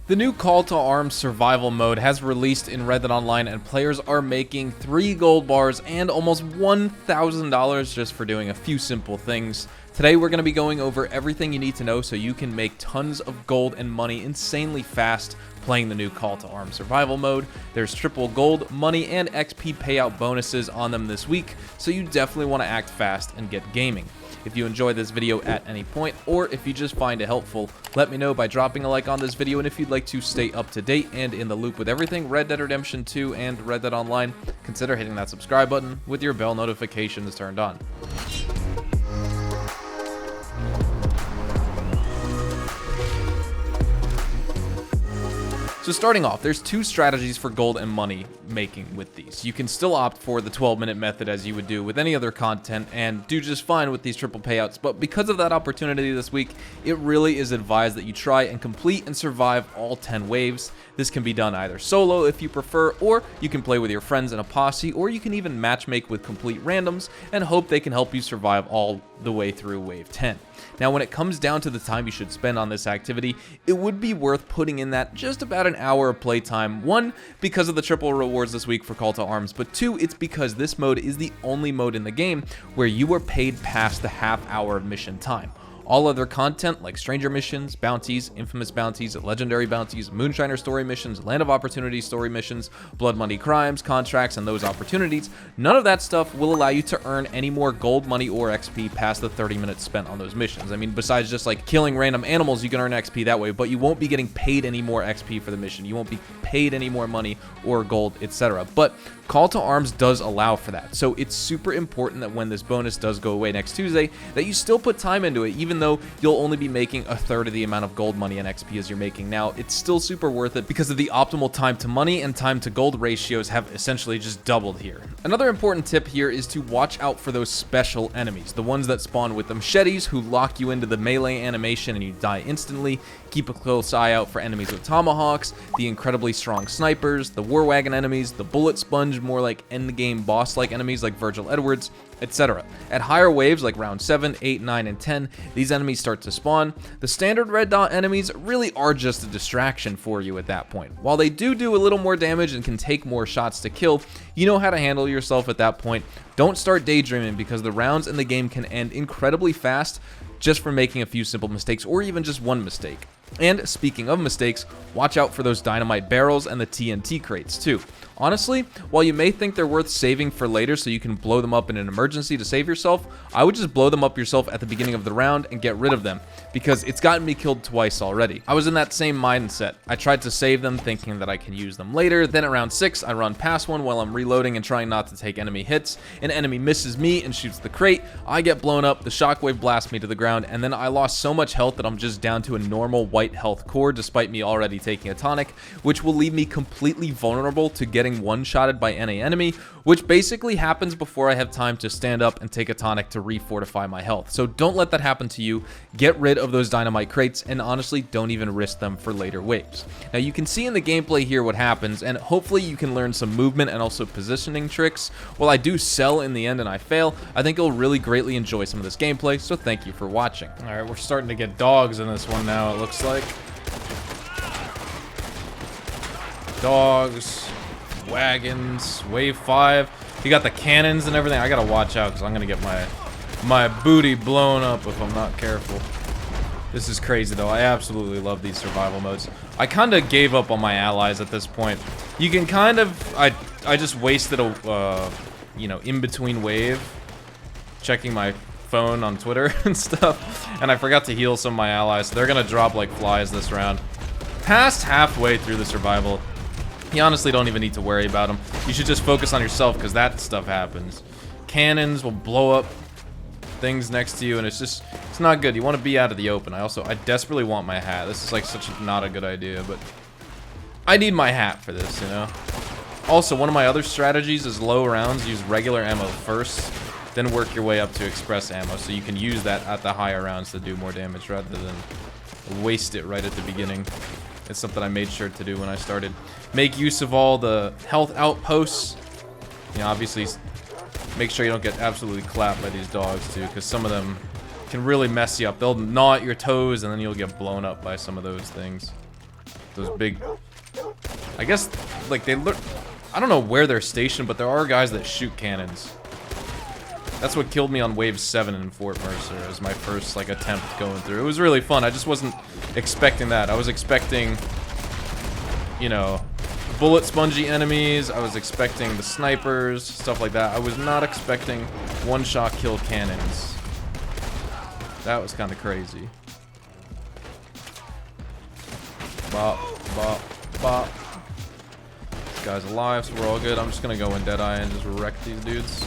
The new Call to Arms survival mode has released in Red Dead Online, and players are making 3 gold bars and almost $1,000 just for doing a few simple things. Today we're going to be going over everything you need to know so you can make tons of gold and money insanely fast playing the new Call to Arms survival mode. There's triple gold, money, and XP payout bonuses on them this week, so you definitely want to act fast and get gaming. If you enjoy this video at any point, or if you just find it helpful, let me know by dropping a like on this video, and if you'd like to stay up to date and in the loop with everything Red Dead Redemption 2 and Red Dead Online, consider hitting that subscribe button with your bell notifications turned on. So starting off, there's 2 strategies for gold and money making with these. You can still opt for the 12-minute method as you would do with any other content and do just fine with these triple payouts, but because of that opportunity this week, it really is advised that you try and complete and survive all 10 waves. This can be done either solo if you prefer, or you can play with your friends in a posse, or you can even matchmake with complete randoms and hope they can help you survive all the way through wave 10. Now, when it comes down to the time you should spend on this activity, it would be worth putting in that just about an hour of playtime. 1, because of the triple rewards this week for Call to Arms, but 2, it's because this mode is the only mode in the game where you are paid past the half hour of mission time. All other content like stranger missions, bounties, infamous bounties, legendary bounties, moonshiner story missions, land of opportunity story missions, blood money crimes, contracts, and those opportunities, none of that stuff will allow you to earn any more gold, money, or XP past the 30 minutes spent on those missions. I mean, besides just like killing random animals, you can earn XP that way, but you won't be getting paid any more XP for the mission. You won't be paid any more money or gold, etc. But Call to Arms does allow for that, so it's super important that when this bonus does go away next Tuesday, that you still put time into it, even though you'll only be making a third of the amount of gold, money, and XP as you're making now. It's still super worth it because of the optimal time to money and time to gold ratios have essentially just doubled here. Another important tip here is to watch out for those special enemies, the ones that spawn with the machetes who lock you into the melee animation and you die instantly. Keep a close eye out for enemies with tomahawks, the incredibly strong snipers, the war wagon enemies, the bullet sponge, more like endgame boss-like enemies like Virgil Edwards, etc. At higher waves like round 7, 8, 9, and 10, these enemies start to spawn. The standard red dot enemies really are just a distraction for you at that point. While they do a little more damage and can take more shots to kill, you know how to handle yourself at that point. Don't start daydreaming because the rounds in the game can end incredibly fast just for making a few simple mistakes or even just one mistake. And speaking of mistakes, watch out for those dynamite barrels and the TNT crates too. Honestly, while you may think they're worth saving for later so you can blow them up in an emergency to save yourself, I would just blow them up yourself at the beginning of the round and get rid of them, because it's gotten me killed twice already. I was in that same mindset. I tried to save them thinking that I can use them later, then at round 6 I run past one while I'm reloading and trying not to take enemy hits. An enemy misses me and shoots the crate, I get blown up, the shockwave blasts me to the ground, and then I lost so much health that I'm just down to a normal white health core despite me already taking a tonic, which will leave me completely vulnerable to getting one-shotted by any enemy, which basically happens before I have time to stand up and take a tonic to refortify my health. So don't let that happen to you. Get rid of those dynamite crates, and honestly, don't even risk them for later waves. Now you can see in the gameplay here what happens, and hopefully you can learn some movement and also positioning tricks. While I do sell in the end and I fail, I think you'll really greatly enjoy some of this gameplay, so thank you for watching. Alright, we're starting to get dogs in this one now, it looks like. Dogs, wagons, wave 5. You got the cannons and everything. I gotta watch out because I'm gonna get my booty blown up if I'm not careful. This is crazy though. I absolutely love these survival modes. I kind of gave up on my allies at this point. You can kind of, I just wasted a you know, in between wave checking my phone on Twitter and stuff, and I forgot to heal some of my allies, so they're gonna drop like flies this round. Past halfway through the survival, you honestly don't even need to worry about them. You should just focus on yourself because that stuff happens. Cannons will blow up things next to you, and it's not good. You want to be out of the open. I desperately want my hat. This is like not a good idea, but I need my hat for this, you know? Also, one of my other strategies is low rounds. Use regular ammo first, then work your way up to express ammo, so you can use that at the higher rounds to do more damage rather than waste it right at the beginning. It's something I made sure to do when I started. Make use of all the health outposts. You know, obviously, make sure you don't get absolutely clapped by these dogs too, because some of them can really mess you up. They'll gnaw at your toes, and then you'll get blown up by some of those things. Those big... I guess, like, they look... I don't know where they're stationed, but there are guys that shoot cannons. That's what killed me on Wave 7 in Fort Mercer as my first, like, attempt going through. It was really fun. I just wasn't expecting that. I was expecting, you know, bullet spongy enemies. I was expecting the snipers, stuff like that. I was not expecting one-shot kill cannons. That was kind of crazy. Bop, bop, bop. This guy's alive, so we're all good. I'm just gonna go in Deadeye and just wreck these dudes.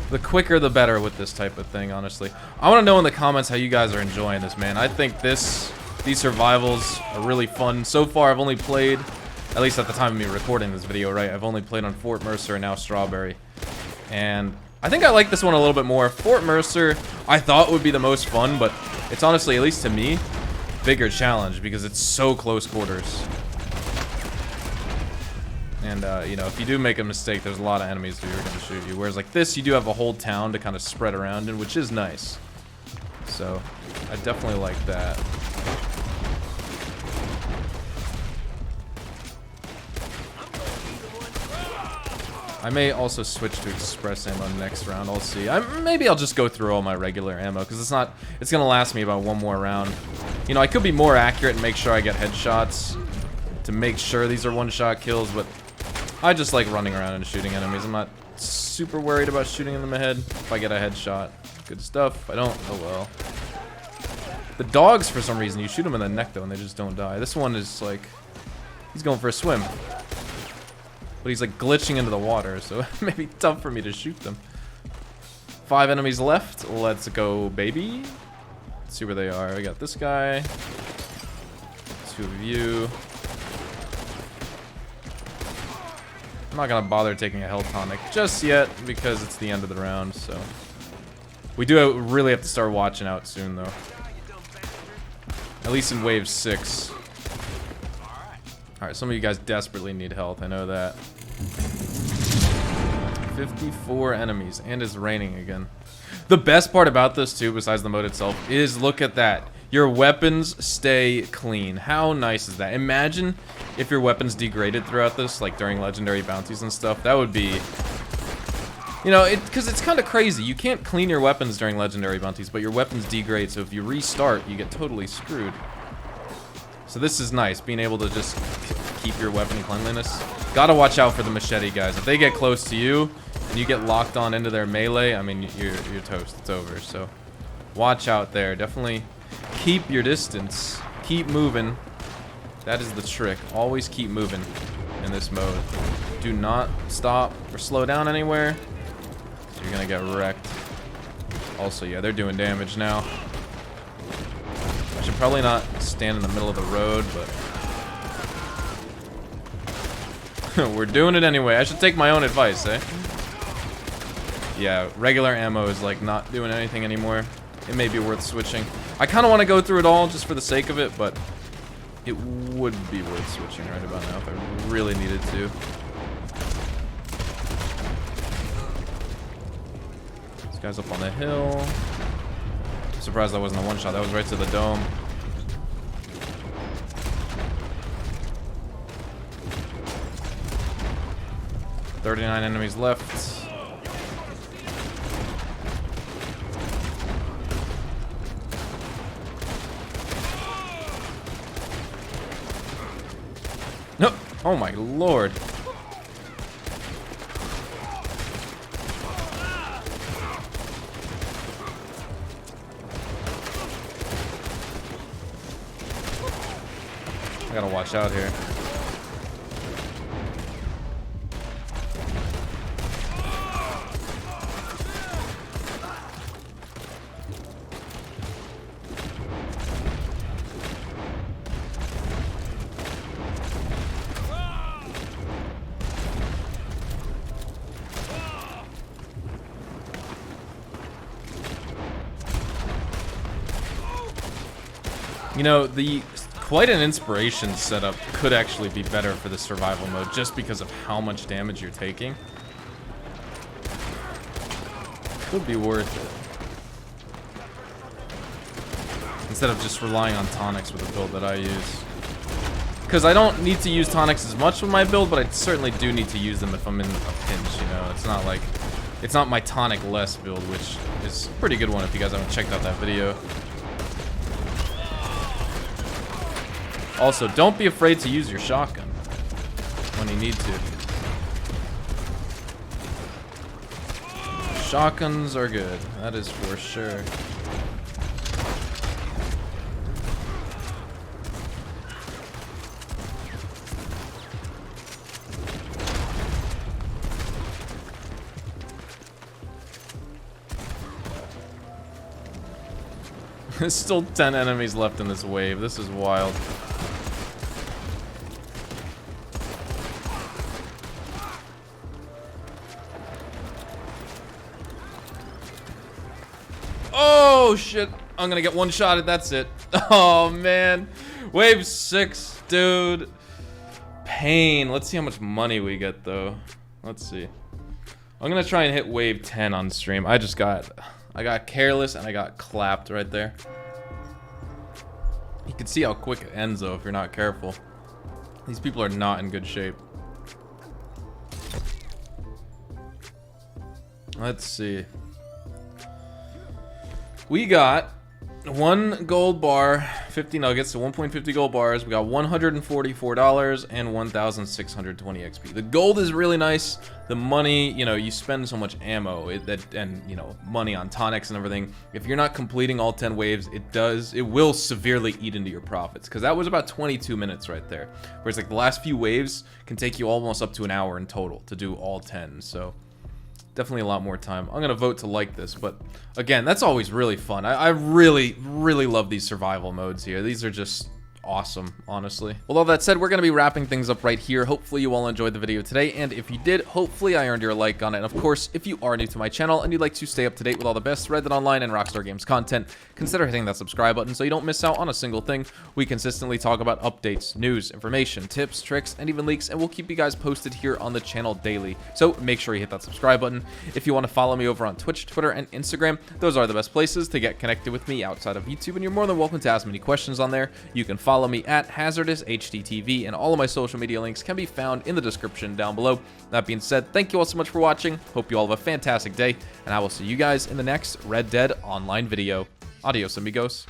The quicker the better with this type of thing, honestly. I want to know in the comments how you guys are enjoying this, man. I think these survivals are really fun. So far, I've only played, at least at the time of me recording this video, right? I've only played on Fort Mercer and now Strawberry. And I think I like this one a little bit more. Fort Mercer, I thought would be the most fun, but it's honestly, at least to me, bigger challenge because it's so close quarters. And, you know, if you do make a mistake, there's a lot of enemies who are going to shoot you. Whereas, like this, you do have a whole town to kind of spread around in, which is nice. So, I definitely like that. I may also switch to express ammo next round. I'll see. Maybe I'll just go through all my regular ammo, because it's going to last me about one more round. You know, I could be more accurate and make sure I get headshots to make sure these are one-shot kills, but I just like running around and shooting enemies. I'm not super worried about shooting them in the head. If I get a headshot, good stuff. If I don't, oh well. The dogs, for some reason, you shoot them in the neck, though, and they just don't die. This one is, like, he's going for a swim. But he's, like, glitching into the water, so it may be tough for me to shoot them. 5 enemies left. Let's go, baby. Let's see where they are. We got this guy. 2 of you. I'm not gonna bother taking a health tonic just yet because it's the end of the round, so we do really have to start watching out soon, though. At least in Wave 6. Alright, some of you guys desperately need health, I know that. 54 enemies, and it's raining again. The best part about this, too, besides the mode itself, is look at that. Your weapons stay clean. How nice is that? Imagine if your weapons degraded throughout this, like during legendary bounties and stuff. That would be... You know, because it's kind of crazy. You can't clean your weapons during legendary bounties, but your weapons degrade, so if you restart, you get totally screwed. So this is nice, being able to just keep your weapon cleanliness. Gotta watch out for the machete guys. If they get close to you, and you get locked on into their melee, I mean, you're toast. It's over, so... Watch out there. Definitely... Keep your distance. Keep moving. That is the trick. Always keep moving in this mode. Do not stop or slow down anywhere. So you're gonna get wrecked. Also, yeah, they're doing damage now. I should probably not stand in the middle of the road, but... We're doing it anyway. I should take my own advice, eh? Yeah, regular ammo is, like, not doing anything anymore. It may be worth switching. I kind of want to go through it all just for the sake of it, but it would be worth switching right about now if I really needed to. This guy's up on the hill. I'm surprised that wasn't a one-shot. That was right to the dome. $39 enemies left. No! Oh my lord. I gotta watch out here. You know, quite an inspiration setup could actually be better for the survival mode just because of how much damage you're taking. Could be worth instead of just relying on tonics with the build that I use. Because I don't need to use tonics as much with my build, but I certainly do need to use them if I'm in a pinch, you know? It's not like, it's not my tonic-less build, which is a pretty good one if you guys haven't checked out that video. Also, don't be afraid to use your shotgun when you need to. Shotguns are good, that is for sure. There's still 10 enemies left in this wave. This is wild. Oh, shit. I'm gonna get one shot at that's it. Oh, man. Wave 6, dude. Pain. Let's see how much money we get, though. Let's see. I'm gonna try and hit wave 10 on stream. I got careless and I got clapped right there. You can see how quick it ends though if you're not careful. These people are not in good shape. Let's see. We got 1 gold bar, 50 nuggets, so 1.50 gold bars. We got $144 and 1,620 XP. The gold is really nice. The money, you know, you spend so much ammo and you know, money on tonics and everything. If you're not completing all 10 waves, it will severely eat into your profits, because that was about 22 minutes right there. Whereas like the last few waves can take you almost up to an hour in total to do all 10. So definitely a lot more time. I'm gonna vote to like this, but again, that's always really fun. I really love these survival modes here. These are just awesome, honestly. Well, all that said, we're gonna be wrapping things up right here. Hopefully you all enjoyed the video today, and if you did, hopefully I earned your like on it. And of course, if you are new to my channel and you'd like to stay up to date with all the best Red Dead Online and Rockstar Games content, consider hitting that subscribe button so you don't miss out on a single thing. We consistently talk about updates, news, information, tips, tricks, and even leaks, and we'll keep you guys posted here on the channel daily. So make sure you hit that subscribe button. If you want to follow me over on Twitch, Twitter, and Instagram, those are the best places to get connected with me outside of YouTube, and you're more than welcome to ask me any questions on there. You can follow me at HazardousHDTV, and all of my social media links can be found in the description down below. That being said, thank you all so much for watching. Hope you all have a fantastic day, and I will see you guys in the next Red Dead Online video. Adios, amigos.